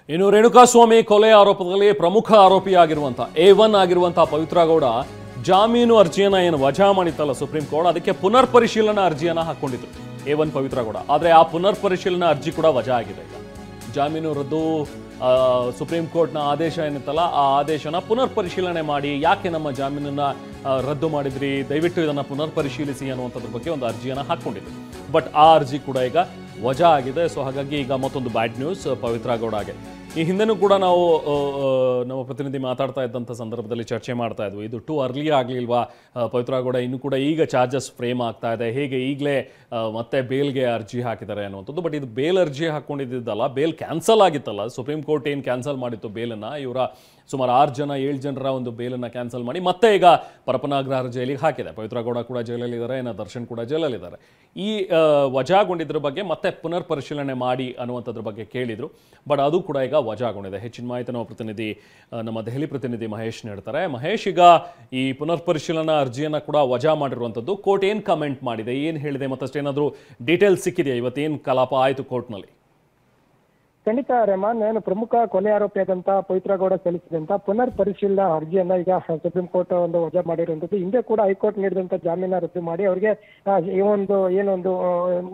ಇನ್ನು ರೇಣುಕಾಸ್ವಾಮಿ ಕೊಲೆ ಆರೋಪದಲ್ಲಿ ಪ್ರಮುಖ ಆರೋಪಿಯಾಗಿರುವಂತಹ A1 ಆಗಿರುವಂತಹ ಪವಿತ್ರ ಗೌಡ ಜಾಮೀನು ಅರ್ಜಿಯನ್ನ ಏನು ವಜಾ ಮಾಡಿತ್ತಲ್ಲ ಸುಪ್ರೀಂ ಕೋರ್ಟ್, ಅದಕ್ಕೆ ಪುನರ್ ಪರಿಶೀಲನಾ ಅರ್ಜಿಯನ್ನ ಹಾಕೊಂಡಿದ್ರು A1 ಪವಿತ್ರ ಗೌಡ. ಆದ್ರೆ ಆ ಪುನರ್ ಪರಿಶೀಲನಾ ಅರ್ಜಿ ಕೂಡ ವಜಾ ಆಗಿದೆ. ಈಗ ಜಾಮೀನು ರದ್ದು ಸುಪ್ರೀಂ ಕೋರ್ಟ್ನ ಆದೇಶ ಏನಿತ್ತಲ್ಲ ಆ ಆದೇಶನ ಪುನರ್ ಪರಿಶೀಲನೆ ಮಾಡಿ ಯಾಕೆ ನಮ್ಮ ಜಾಮೀನನ್ನ ರದ್ದು ಮಾಡಿದ್ರಿ, ದಯವಿಟ್ಟು ಇದನ್ನ ಪುನರ್ ಪರಿಶೀಲಿಸಿ ಅನ್ನುವಂಥದ್ರ ಬಗ್ಗೆ ಒಂದು ಅರ್ಜಿಯನ್ನ ಹಾಕೊಂಡಿದ್ರು. ಬಟ್ ಆ ಅರ್ಜಿ ಕೂಡ ಈಗ ವಜಾ ಆಗಿದೆ. ಸೊ ಹಾಗಾಗಿ ಈಗ ಮತ್ತೊಂದು ಬ್ಯಾಡ್ ನ್ಯೂಸ್ ಪವಿತ್ರ ಗೌಡಗೆ. ಈ ಹಿಂದೆನೂ ಕೂಡ ನಾವು ನಮ್ಮ ಪ್ರತಿನಿಧಿ ಮಾತಾಡ್ತಾ ಇದ್ದಂಥ ಸಂದರ್ಭದಲ್ಲಿ ಚರ್ಚೆ ಮಾಡ್ತಾ ಇದ್ವಿ, ಇದು ಟೂ ಅರ್ಲಿ ಆಗಲಿಲ್ವಾ ಪವಿತ್ರ ಗೌಡ ಇನ್ನೂ ಕೂಡ ಈಗ ಚಾರ್ಜಸ್ ಫ್ರೇಮ್ ಆಗ್ತಾ ಇದೆ, ಹೇಗೆ ಈಗಲೇ ಮತ್ತೆ ಬೇಲ್ಗೆ ಅರ್ಜಿ ಹಾಕಿದ್ದಾರೆ ಅನ್ನುವಂಥದ್ದು. ಬಟ್ ಇದು ಬೇಲ್ ಅರ್ಜಿ ಹಾಕ್ಕೊಂಡಿದ್ದಲ್ಲ, ಬೇಲ್ ಕ್ಯಾನ್ಸಲ್ ಆಗಿತ್ತಲ್ಲ. ಸುಪ್ರೀಂ ಕೋರ್ಟ್ ಏನು ಕ್ಯಾನ್ಸಲ್ ಮಾಡಿತ್ತು ಬೇಲನ್ನು, ಇವರ ಸುಮಾರು 7 ಜನರ ಒಂದು ಬೇಲನ್ನು ಕ್ಯಾನ್ಸಲ್ ಮಾಡಿ ಮತ್ತೆ ಈಗ ಪರಪನಾಗ್ರಹಾರ ಜೈಲಿಗೆ ಹಾಕಿದೆ. ಪವಿತ್ರ ಗೌಡ ಕೂಡ ಜೈಲಲ್ಲಿದ್ದಾರೆ, ದರ್ಶನ್ ಕೂಡ ಜೈಲಲ್ಲಿದ್ದಾರೆ. ಈ ವಜಾಗೊಂಡಿದ್ರ ಬಗ್ಗೆ ಮತ್ತೆ ಪುನರ್ ಪರಿಶೀಲನೆ ಮಾಡಿ ಅನ್ನುವಂಥದ್ರ ಬಗ್ಗೆ ಕೇಳಿದ್ರು. ಬಟ್ ಅದು ಕೂಡ ಈಗ ವಜಾಗೊಂಡಿದೆ. ಹೆಚ್ಚಿನ ಮಾಹಿತಿ ನಮ್ಮ ದೆಹಲಿ ಪ್ರತಿನಿಧಿ ಮಹೇಶ್ ನೀಡ್ತಾರೆ. ಮಹೇಶ್, ಈಗ ಈ ಪುನರ್ ಪರಿಶೀಲನಾ ಅರ್ಜಿಯನ್ನು ಕೂಡ ವಜಾ ಮಾಡಿರುವಂಥದ್ದು, ಕೋರ್ಟ್ ಏನು ಕಮೆಂಟ್ ಮಾಡಿದೆ, ಏನು ಹೇಳಿದೆ, ಮತ್ತಷ್ಟೇನಾದರೂ ಡೀಟೇಲ್ಸ್ ಸಿಕ್ಕಿದೆಯಾ? ಇವತ್ತೇನು ಕಲಾಪ ಆಯಿತು ಕೋರ್ಟ್ನಲ್ಲಿ? ಖಂಡಿತ ರೆಹಮಾನ್, ನಾನು ಪ್ರಮುಖ ಕೊಲೆ ಆರೋಪಿಯಾದಂತ ಪವಿತ್ರ ಗೌಡ ಸಲ್ಲಿಸಿದಂತ ಪುನರ್ ಪರಿಶೀಲನಾ ಅರ್ಜಿಯನ್ನ ಈಗ ಸುಪ್ರೀಂ ಕೋರ್ಟ್ ಒಂದು ವಜಾ ಮಾಡಿರುವಂತದ್ದು. ಹಿಂದೆ ಕೂಡ ಹೈಕೋರ್ಟ್ ನೀಡಿದಂತ ಜಾಮೀನ ರದ್ದು ಮಾಡಿ ಅವರಿಗೆ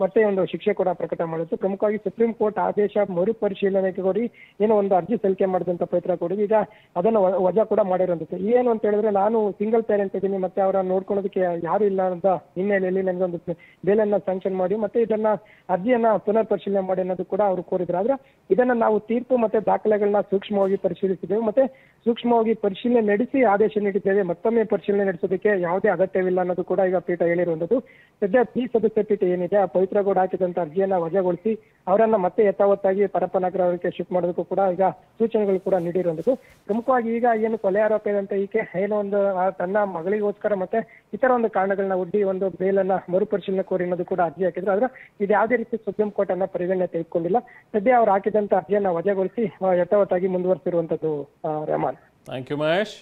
ಮತ್ತೆ ಒಂದು ಶಿಕ್ಷೆ ಕೂಡ ಪ್ರಕಟ ಮಾಡಿತ್ತು. ಪ್ರಮುಖವಾಗಿ ಸುಪ್ರೀಂ ಕೋರ್ಟ್ ಆದೇಶ ಮರುಪರಿಶೀಲನೆಗೆ ಕೋರಿ ಒಂದು ಅರ್ಜಿ ಸಲ್ಲಿಕೆ ಮಾಡಿದಂತ ಪವಿತ್ರ ಗೌಡ ಈಗ ಅದನ್ನು ವಜಾ ಕೂಡ ಮಾಡಿರುವಂತದ್ದು. ಏನು ಅಂತ ಹೇಳಿದ್ರೆ, ನಾನು ಸಿಂಗಲ್ ಪೇರೆಂಟ್ ಇದ್ದೀನಿ, ಮತ್ತೆ ಅವರ ನೋಡ್ಕೊಳ್ಳೋದಕ್ಕೆ ಯಾರು ಇಲ್ಲ ಅಂತ ಹಿನ್ನೆಲೆಯಲ್ಲಿ ನನಗೊಂದು ಬೇಲನ್ನ ಸ್ಯಾಂಕ್ಷನ್ ಮಾಡಿ ಮತ್ತೆ ಇದನ್ನ ಅರ್ಜಿಯನ್ನ ಪುನರ್ ಪರಿಶೀಲನೆ ಮಾಡಿ ಅನ್ನೋದು ಕೂಡ ಅವರು ಕೋರಿದ್ರು. ಆದ್ರೆ ಇದನ್ನ ನಾವು ತೀರ್ಪು ಮತ್ತೆ ದಾಖಲೆಗಳನ್ನ ಸೂಕ್ಷ್ಮವಾಗಿ ಪರಿಶೀಲಿಸಿದ್ದೇವೆ, ಮತ್ತೆ ಸೂಕ್ಷ್ಮವಾಗಿ ಪರಿಶೀಲನೆ ನಡೆಸಿ ಆದೇಶ ನೀಡಿದ್ದೇವೆ. ಮತ್ತೊಮ್ಮೆ ಪರಿಶೀಲನೆ ನಡೆಸೋದಕ್ಕೆ ಯಾವುದೇ ಅಗತ್ಯವಿಲ್ಲ ಅನ್ನೋದು ಕೂಡ ಈಗ ಪೀಠ ಹೇಳಿರುವಂತದ್ದು. ಸದ್ಯ ಸದಸ್ಯ ಪೀಠ ಏನಿದೆ, ಆ ಪವಿತ್ರ ಗೌಡ ಹಾಕಿದಂತ ಅರ್ಜಿಯನ್ನ ವಜಾಗೊಳಿಸಿ ಅವರನ್ನ ಮತ್ತೆ ಯಥಾವತ್ತಾಗಿ ಪರಪ್ಪನಗರಕ್ಕೆ ಶಿಫ್ಟ್ ಮಾಡೋದಕ್ಕೂ ಕೂಡ ಈಗ ಸೂಚನೆಗಳು ಕೂಡ ನೀಡಿರುವಂತದ್ದು. ಪ್ರಮುಖವಾಗಿ ಈಗ ಏನು ಕೊಲೆ ಆರೋಪಿಯಾದಂತ ಈಕೆ ತನ್ನ ಮಗಳಿಗೋಸ್ಕರ ಮತ್ತೆ ಇತರ ಒಂದು ಕಾರಣಗಳನ್ನ ಒಡ್ಡಿ ಒಂದು ಬೇಲನ್ನ ಮರುಪರಿಶೀಲನೆ ಕೋರಿ ಅನ್ನೋದು ಕೂಡ ಅರ್ಜಿ ಹಾಕಿದ್ರು. ಆದ್ರೆ ಇದು ಯಾವುದೇ ರೀತಿ ಸುಪ್ರೀಂ ಕೋರ್ಟ್ ಅನ್ನ ಪರಿಗಣನೆ ತೆಗೆದುಕೊಂಡಿಲ್ಲ. ಸದ್ಯ ಅವ್ರು ಹಾಕಿದಂತ ಅರ್ಜಿಯನ್ನ ವಜಾಗೊಳಿಸಿ ಯಥಾವತ್ತಾಗಿ ಮುಂದುವರಿಸಿರುವಂತದ್ದು. Rehman, thank you Mahesh.